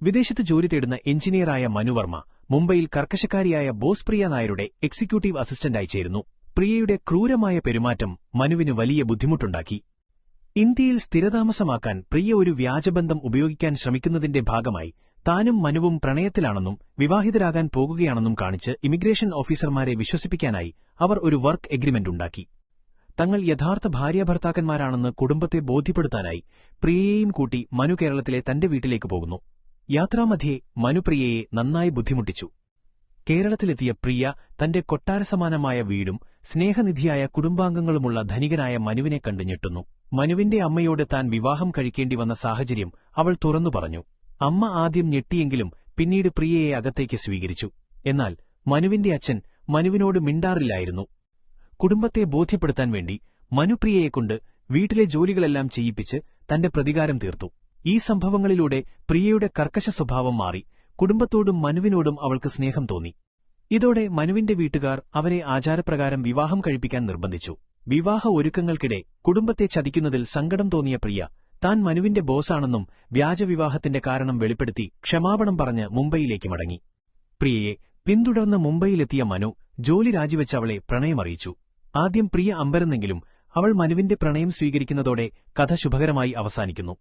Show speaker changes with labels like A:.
A: വിദേശത്ത് ജോലി തേടുന്ന എഞ്ചിനീയറായ മനുവർമ്മ മുംബൈയിൽ കർക്കശക്കാരിയായ ബോസ് പ്രിയ നായരുടെ എക്സിക്യൂട്ടീവ് അസിസ്റ്റന്റായി ചേരുന്നു. പ്രിയയുടെ ക്രൂരമായ പെരുമാറ്റം മനുവിന് വലിയ ബുദ്ധിമുട്ടുണ്ടാക്കി. ഇന്ത്യയിൽ സ്ഥിരതാമസമാക്കാൻ പ്രിയ ഒരു വ്യാജബന്ധം ഉപയോഗിക്കാൻ ശ്രമിക്കുന്നതിന്റെ ഭാഗമായി താനും മനുവും പ്രണയത്തിലാണെന്നും വിവാഹിതരാകാൻ പോകുകയാണെന്നും കാണിച്ച് ഇമിഗ്രേഷൻ ഓഫീസർമാരെ വിശ്വസിപ്പിക്കാനായി അവർ ഒരു വർക്ക് എഗ്രിമെന്റ് ഉണ്ടാക്കി. തങ്ങൾ യഥാർത്ഥ ഭാര്യാഭർത്താക്കന്മാരാണെന്ന് കുടുംബത്തെ ബോധ്യപ്പെടുത്താനായി പ്രിയയെയും കൂട്ടി മനു കേരളത്തിലെ തന്റെ വീട്ടിലേക്ക് പോകുന്നു. യാത്രാമധ്യേ മനു പ്രിയയെ നന്നായി ബുദ്ധിമുട്ടിച്ചു. കേരളത്തിലെത്തിയ പ്രിയ തന്റെ കൊട്ടാരസമാനമായ വീടും സ്നേഹനിധിയായ കുടുംബാംഗങ്ങളുമുള്ള ധനികനായ മനുവിനെ കണ്ടു ഞെട്ടുന്നു. മനുവിന്റെ അമ്മയോട് താൻ വിവാഹം കഴിക്കേണ്ടി വന്ന സാഹചര്യം അവൾ തുറന്നു പറഞ്ഞു. അമ്മ ആദ്യം ഞെട്ടിയെങ്കിലും പിന്നീട് പ്രിയയെ അകത്തേക്ക് സ്വീകരിച്ചു. എന്നാൽ മനുവിന്റെ അച്ഛൻ മനുവിനോട് മിണ്ടാറില്ലായിരുന്നു. കുടുംബത്തെ ബോധ്യപ്പെടുത്താൻ വേണ്ടി മനു പ്രിയയെക്കൊണ്ട് വീട്ടിലെ ജോലികളെല്ലാം ചെയ്യിപ്പിച്ച് തന്റെ പ്രതികാരം തീർത്തു. ഈ സംഭവങ്ങളിലൂടെ പ്രിയയുടെ കർക്കശ സ്വഭാവം മാറി കുടുംബത്തോടും മനുവിനോടും അവൾക്ക് സ്നേഹം തോന്നി. ഇതോടെ മനുവിന്റെ വീട്ടുകാർ അവരെ ആചാരപ്രകാരം വിവാഹം കഴിപ്പിക്കാൻ നിർബന്ധിച്ചു. വിവാഹ ഒരുക്കങ്ങൾക്കിടെ കുടുംബത്തെ ചതിക്കുന്നതിൽ സങ്കടം തോന്നിയ പ്രിയ താൻ മനുവിന്റെ ബോസാണെന്നും വ്യാജവിവാഹത്തിന്റെ കാരണം വെളിപ്പെടുത്തി ക്ഷമാപണം പറഞ്ഞ് മുംബൈയിലേക്ക് മടങ്ങി. പ്രിയയെ പിന്തുടർന്ന് മുംബൈയിലെത്തിയ മനു ജോലി രാജിവെച്ച് അവളെ പ്രണയമറിയിച്ചു. ആദ്യം പ്രിയ അമ്പരന്നെങ്കിലും അവൾ മനുവിന്റെ പ്രണയം സ്വീകരിക്കുന്നതോടെ കഥ ശുഭകരമായി അവസാനിക്കുന്നു.